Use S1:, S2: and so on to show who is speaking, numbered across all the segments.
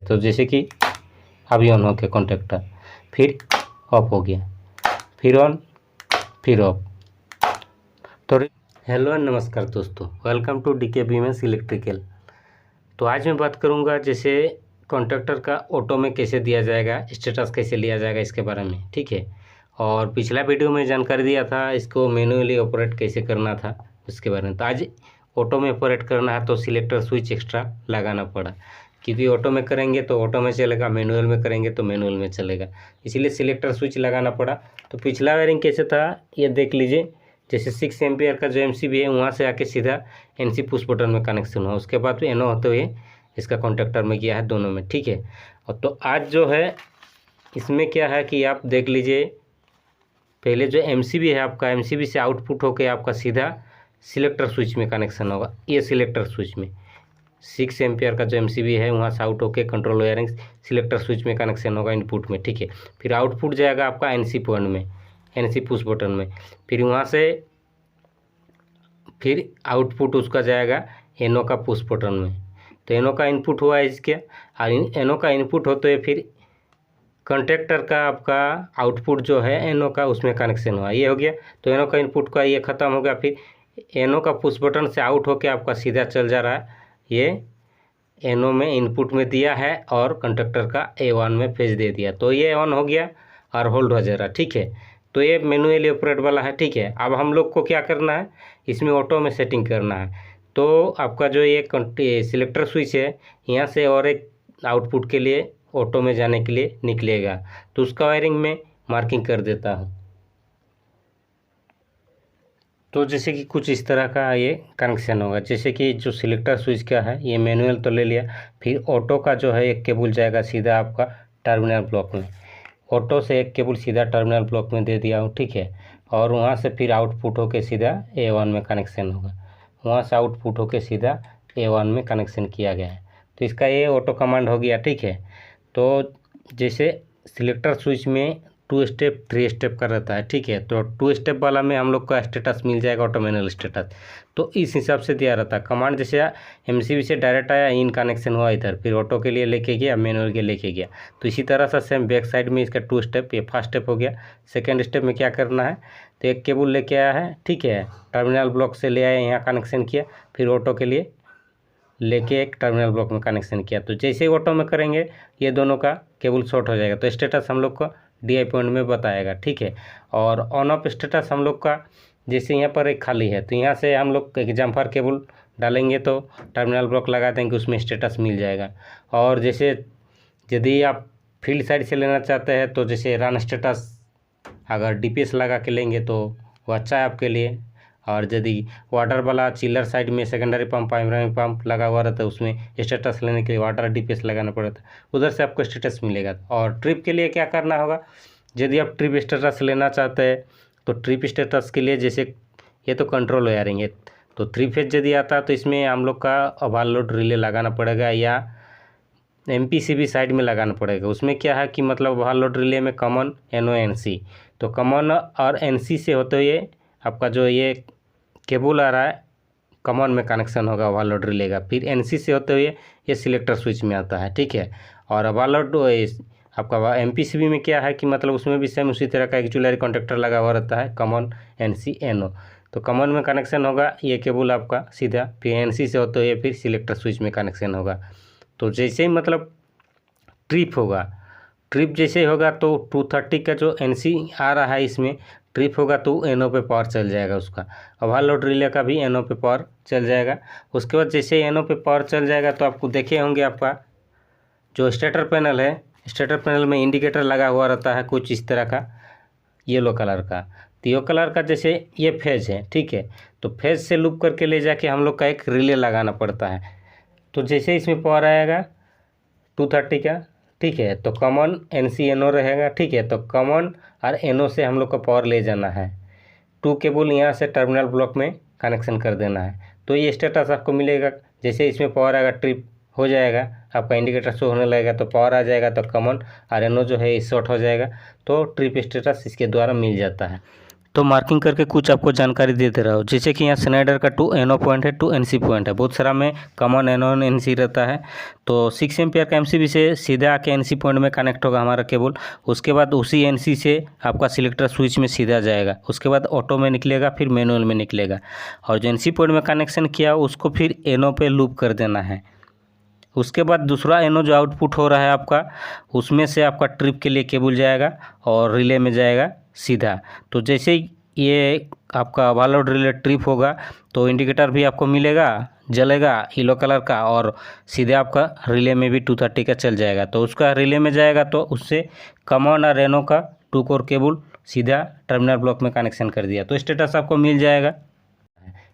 S1: तो जैसे कि अभी ऑन हो गया कॉन्टेक्टर, फिर ऑफ हो गया, फिर ऑन, फिर ऑफ। तो हेलो नमस्कार दोस्तों, welcome to DK BMS electrical. तो आज मैं बात करूंगा जैसे कॉन्ट्रैक्टर का ऑटो में कैसे दिया जाएगा, स्टेटस कैसे लिया जाएगा इसके बारे में, ठीक है। और पिछला वीडियो में जानकारी दिया था इसको मैनुअली ऑपरेट कैसे करना था उसके बारे में। तो आज ऑटो में ऑपरेट करना है तो सिलेक्टर स्विच एक्स्ट्रा लगाना पड़ा, क्योंकि ऑटो में करेंगे तो ऑटो में चलेगा, मैनुअल में करेंगे तो मैनुअल में चलेगा, इसीलिए सिलेक्टर स्विच लगाना पड़ा। तो पिछला वायरिंग कैसे था ये देख लीजिए। जैसे 6 एम्पियर का जो MCB है वहाँ से आके सीधा NC पुश बटन में कनेक्शन हुआ, उसके बाद NO होते हुए इसका कॉन्टेक्टर में किया है दोनों में, ठीक है। और तो आज जो है इसमें क्या है कि आप देख लीजिए, पहले जो MCB है आपका, MCB से आउटपुट होकर आपका सीधा सिलेक्टर स्विच में कनेक्शन होगा। ये सिलेक्टर स्विच में 6 एम्पियर का जो MCB है वहाँ से आउट होकर कंट्रोल वायरिंग सिलेक्टर स्विच में कनेक्शन होगा इनपुट में, ठीक है। फिर आउटपुट जाएगा आपका NC पॉइंट में, NC पुश बटन में, फिर वहाँ से फिर आउटपुट उसका जाएगा NO का पुश बटन में। तो NO का इनपुट हुआ है इसके, और NO का इनपुट होते हुए फिर कॉन्ट्रैक्टर का आपका आउटपुट जो है NO का उसमें कनेक्शन हुआ, ये हो गया। तो NO का इनपुट का ये ख़त्म हो गया, फिर NO का पुश बटन से आउट होकर आपका सीधा चल जा रहा है, ये NO में इनपुट में दिया है और कॉन्ट्रैक्टर का A1 में फेज दे दिया, तो ये ऑन हो गया और होल्ड हो जा रहा, ठीक है। तो ये मैनुअली ऑपरेट वाला है, ठीक है। अब हम लोग को क्या करना है, इसमें ऑटो में सेटिंग करना है। तो आपका जो ये सिलेक्टर स्विच है यहाँ से और एक आउटपुट के लिए ऑटो में जाने के लिए निकलेगा, तो उसका वायरिंग में मार्किंग कर देता हूँ। तो जैसे कि कुछ इस तरह का ये कनेक्शन होगा, जैसे कि जो सिलेक्टर स्विच का है ये मैनुअल तो ले लिया, फिर ऑटो का जो है एक केबल जाएगा सीधा आपका टर्मिनल ब्लॉक में, ऑटो से एक केबल सीधा टर्मिनल ब्लॉक में दे दिया हूँ, ठीक है। और वहाँ से फिर आउटपुट होके सीधा A1 में कनेक्शन होगा, वहाँ से आउटपुट होके सीधा A1 में कनेक्शन किया गया है, तो इसका ये ऑटो कमांड हो गया, ठीक है। तो जैसे सिलेक्टर स्विच में 2 स्टेप 3 स्टेप का रहता है, ठीक है। तो 2 स्टेप वाला में हम लोग का स्टेटस मिल जाएगा, ऑटो मैनुअल स्टेटस, तो इस हिसाब से दिया रहता है कमांड। जैसे MCB से डायरेक्ट आया, इन कनेक्शन हुआ इधर, फिर ऑटो के लिए लेके गया, मैनुअल के लेके गया, तो इसी तरह से सेम बैक साइड में इसका 2 स्टेप, ये फर्स्ट स्टेप हो गया। सेकेंड स्टेप में क्या करना है, तो एक केबल लेके आया है, ठीक है, टर्मिनल ब्लॉक से ले आया, यहाँ कनेक्शन किया, फिर ऑटो के लिए लेके एक टर्मिनल ब्लॉक में कनेक्शन किया। तो जैसे ही ऑटो में करेंगे ये दोनों का केबल शॉर्ट हो जाएगा, तो स्टेटस हम लोग को DI पॉइंट में बताएगा, ठीक है। और ऑन ऑफ स्टेटस हम लोग का, जैसे यहाँ पर एक खाली है तो यहाँ से हम लोग एक जम्फर केबल डालेंगे तो टर्मिनल ब्लॉक लगा देंगे, उसमें स्टेटस मिल जाएगा। और जैसे यदि आप फील्ड साइड से लेना चाहते हैं तो जैसे रन स्टेटस अगर DPS लगा के लेंगे तो वो अच्छा है आपके लिए। और यदि वाटर वाला चिलर साइड में सेकेंडरी पंप प्राइमरी पंप लगा हुआ रहता है, उसमें स्टेटस लेने के लिए वाटर DPS लगाना पड़ता है, उधर से आपको स्टेटस मिलेगा। और ट्रिप के लिए क्या करना होगा, यदि आप ट्रिप स्टेटस लेना चाहते हैं तो ट्रिप स्टेटस के लिए जैसे ये तो कंट्रोल वायरिंग है, तो 3 फेज यदि आता है तो इसमें हम लोग का ओवरलोड रिले लगाना पड़ेगा या MPCB साइड में लगाना पड़ेगा। उसमें क्या है कि मतलब ओवरलोड रिले में कॉमन NO NC, तो कॉमन और NC से होते हुए आपका जो ये केबल आ रहा है कॉमन में कनेक्शन होगा ओवरलोड रिले का, फिर NC से होते हुए ये सिलेक्टर स्विच में आता है, ठीक है। और ओवरलोड आपका MPCB में क्या है कि मतलब उसमें भी सेम उसी तरह का एक्चुअली कॉन्टेक्टर लगा हुआ रहता है, कॉमन NC NO, तो कॉमन में कनेक्शन होगा ये केबल आपका सीधा, फिर NC से होते हुए फिर सिलेक्टर स्विच में कनेक्शन होगा। तो जैसे ही मतलब ट्रिप होगा, ट्रिप जैसे होगा तो 230 का जो NC आ रहा है इसमें ट्रिप होगा तो NO पे पावर चल जाएगा उसका, ओवरलोड रिले का भी NO पे पावर चल जाएगा। उसके बाद जैसे NO पे पावर चल जाएगा तो आपको देखे होंगे आपका जो स्टेटर पैनल है, स्टेटर पैनल में इंडिकेटर लगा हुआ रहता है कुछ इस तरह का येलो कलर का, तो येलो कलर का जैसे ये फेज है, ठीक है, तो फेज से लूप करके ले जाके हम लोग का एक रिले लगाना पड़ता है। तो जैसे इसमें पावर आएगा 230 का, ठीक है, तो कॉमन NC NO रहेगा, ठीक है। तो कॉमन और NO से हम लोग को पावर ले जाना है, 2 केबल यहाँ से टर्मिनल ब्लॉक में कनेक्शन कर देना है, तो ये स्टेटस आपको मिलेगा। जैसे इसमें पावर आएगा ट्रिप हो जाएगा, आपका इंडिकेटर शो होने लगेगा तो पावर आ जाएगा, तो कॉमन और NO जो है शॉर्ट हो जाएगा, तो ट्रिप स्टेटस इसके द्वारा मिल जाता है। तो मार्किंग करके कुछ आपको जानकारी दे दे रहा हूँ। जैसे कि यहाँ स्नाइडर का 2 NO पॉइंट है, 2 NC पॉइंट है, बहुत सारा में कॉमन NO NC रहता है। तो 6 एम्पियर का MCB से सीधे आके NC पॉइंट में कनेक्ट होगा हमारा केबल। उसके बाद उसी NC से आपका सिलेक्टर स्विच में सीधा जाएगा, उसके बाद ऑटो में निकलेगा, फिर मैनुअल में निकलेगा। और जो NC पॉइंट में कनेक्शन किया उसको फिर NO पे लूप कर देना है। उसके बाद दूसरा NO जो आउटपुट हो रहा है आपका, उसमें से आपका ट्रिप के लिए केबल जाएगा और रिले में जाएगा सीधा। तो जैसे ही ये आपका ओवरलोड रिले ट्रिप होगा तो इंडिकेटर भी आपको मिलेगा, जलेगा येलो कलर का, और सीधे आपका रिले में भी 230 का चल जाएगा। तो उसका रिले में जाएगा तो उससे कॉमन और NO का 2 कोर केबल सीधा टर्मिनल ब्लॉक में कनेक्शन कर दिया, तो स्टेटस आपको मिल जाएगा।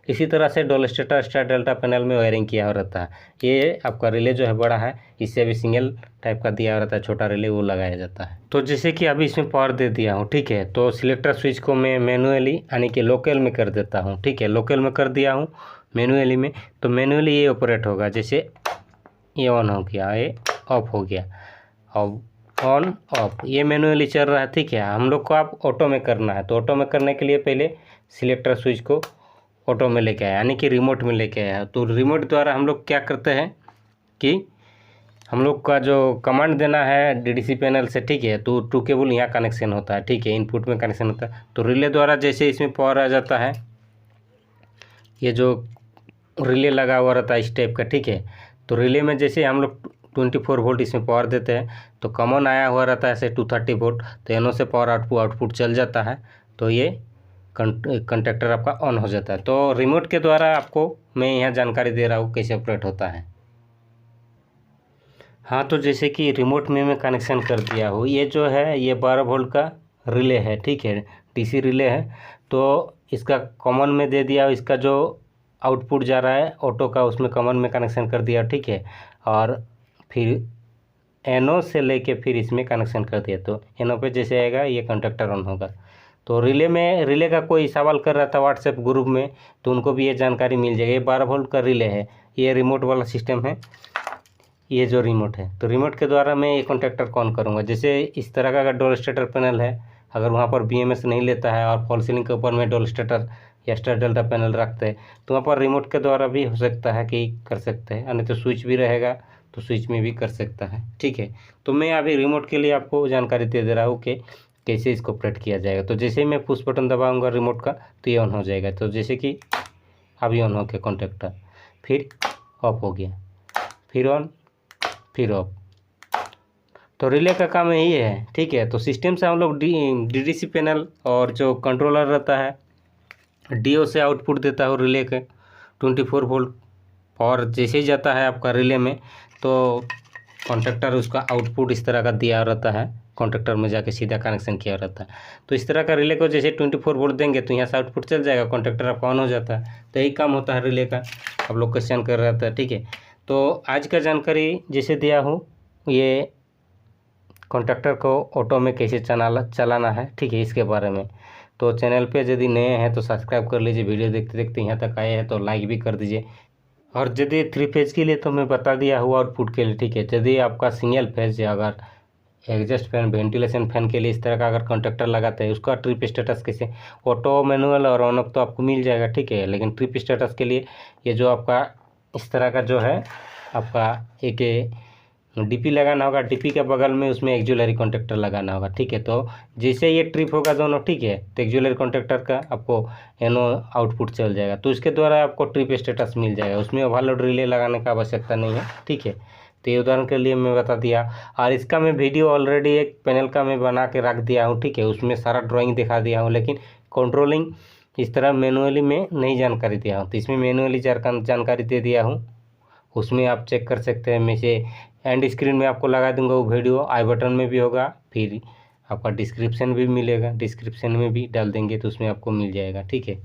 S1: इसी तरह से double stator star delta panel में वायरिंग किया रहता है। ये आपका रिले जो है बड़ा है, इससे भी सिंगल टाइप का दिया रहता है, छोटा रिले वो लगाया जाता है। तो जैसे कि अभी इसमें पावर दे दिया हूँ, ठीक है, तो सिलेक्टर स्विच को मैं मैनुअली यानी कि लोकल में कर देता हूँ, ठीक है, लोकल में कर दिया हूँ मैनुअली में। तो मैनुअली ये ऑपरेट होगा, जैसे ये ऑन हो गया, ये ऑफ हो गया, अब ऑन ऑफ, ये मैनुअली चल रहा है, ठीक है। हम लोग को आप ऑटो में करना है, तो ऑटो में करने के लिए पहले सिलेक्टर स्विच को ऑटो में लेके आया, यानी कि रिमोट में लेके आया। तो रिमोट द्वारा हम लोग क्या करते हैं कि हम लोग का जो कमांड देना है DDC पैनल से, ठीक है, तो 2 केबल यहाँ कनेक्शन होता है, ठीक है, इनपुट में कनेक्शन होता है। तो रिले द्वारा जैसे इसमें पावर आ जाता है, ये जो रिले लगा हुआ रहता है इस टाइप का, ठीक है, तो रिले में जैसे हम लोग 24 वोल्ट इसमें पावर देते हैं, तो कॉमन आया हुआ रहता है ऐसे 230 वोल्ट, तो NO से पावर आउटपुट चल जाता है, तो ये कंडक्टर आपका ऑन हो जाता है। तो रिमोट के द्वारा आपको मैं यहाँ जानकारी दे रहा हूँ कैसे ऑपरेट होता है। हाँ, तो जैसे कि रिमोट में मैं कनेक्शन कर दिया हूँ, ये जो है ये 12 वोल्ट का रिले है, ठीक है, DC रिले है। तो इसका कॉमन में दे दिया, इसका जो आउटपुट जा रहा है ऑटो का उसमें कॉमन में कनेक्शन कर दिया, ठीक है, और फिर NO से लेके फिर इसमें कनेक्शन कर दिया। तो NO पे जैसे आएगा ये कंडक्टर ऑन होगा। तो रिले का कोई सवाल कर रहा था व्हाट्सएप ग्रुप में, तो उनको भी ये जानकारी मिल जाएगी। ये 12 वोल्ट का रिले है, ये रिमोट वाला सिस्टम है, ये जो रिमोट है। तो रिमोट के द्वारा मैं ये कॉन्टैक्टर ऑन करूँगा। जैसे इस तरह का अगर डबल स्टेटर पैनल है, अगर वहाँ पर BMS नहीं लेता है और फॉल सीलिंग के ऊपर में डबल स्टेटर या स्टार डेल्टा पैनल रखते हैं, तो वहाँ पर रिमोट के द्वारा भी हो सकता है कि कर सकते हैं, नहीं तो स्विच भी रहेगा तो स्विच में भी कर सकता है, ठीक है। तो मैं अभी रिमोट के लिए आपको जानकारी दे दे रहा हूँ कि कैसे इसको ऑपरेट किया जाएगा। तो जैसे ही मैं पुश बटन दबाऊंगा रिमोट का तो ये ऑन हो जाएगा। तो जैसे कि अभी ऑन हो गया कॉन्टैक्टर, फिर ऑफ हो गया, फिर ऑन, फिर ऑफ। तो रिले का काम यही है, ठीक है। तो सिस्टम से हम लोग DDC पैनल और जो कंट्रोलर रहता है DO से आउटपुट देता है रिले के 24 वोल्ट, और जैसे ही जाता है आपका रिले में तो कॉन्टैक्टर उसका आउटपुट इस तरह का दिया रहता है, कॉन्टैक्टर में जाके सीधा कनेक्शन किया रहता है। तो इस तरह का रिले को जैसे 24 वोल्ट देंगे तो यहाँ से आउटपुट चल जाएगा, कॉन्टैक्टर आपका ऑन हो जाता है। तो यही काम होता है रिले का। आप लोग क्वेश्चन कर रहा था, ठीक है। तो आज का जानकारी जैसे दिया हूँ, ये कॉन्टैक्टर को ऑटो में कैसे चलाना है, ठीक है, इसके बारे में। तो चैनल पे यदि नए हैं तो सब्सक्राइब कर लीजिए, वीडियो देखते देखते यहाँ तक आए हैं तो लाइक भी कर दीजिए। और यदि 3 फेज के लिए तो मैं बता दिया हुआ आउटपुट के लिए, ठीक है। यदि आपका सिंगल फेज या अगर एग्जॉस्ट फैन, वेंटिलेशन फैन के लिए इस तरह का अगर कॉन्टैक्टर लगाते हैं, उसका ट्रिप स्टेटस कैसे, ऑटो, मैनुअल और ऑन ऑफ तो आपको मिल जाएगा, ठीक है। लेकिन ट्रिप स्टेटस के लिए ये जो आपका इस तरह का जो है आपका एक DP लगाना होगा, DP के बगल में उसमें एक्जुलरी कॉन्टैक्टर लगाना होगा, ठीक है। तो जैसे ये ट्रिप होगा दोनों, ठीक है, तो एक्जुलरी कॉन्टैक्टर का आपको NO आउटपुट चल जाएगा, तो इसके द्वारा आपको ट्रिप स्टेटस मिल जाएगा। उसमें ओवरलोड रिले लगाने का आवश्यकता नहीं है, ठीक है। तो ये उदाहरण के लिए मैं बता दिया, और इसका मैं वीडियो ऑलरेडी एक पैनल का मैं बना के रख दिया हूँ, ठीक है, उसमें सारा ड्राइंग दिखा दिया हूँ, लेकिन कंट्रोलिंग इस तरह मैनुअली में नहीं जानकारी दिया हूँ। तो इसमें मैनुअली जानकारी दे दिया हूँ, उसमें आप चेक कर सकते हैं। मैं से एंड स्क्रीन में आपको लगा दूंगा वो वीडियो, आई बटन में भी होगा, फिर आपका डिस्क्रिप्शन भी मिलेगा, डिस्क्रिप्शन में भी डाल देंगे तो उसमें आपको मिल जाएगा, ठीक है।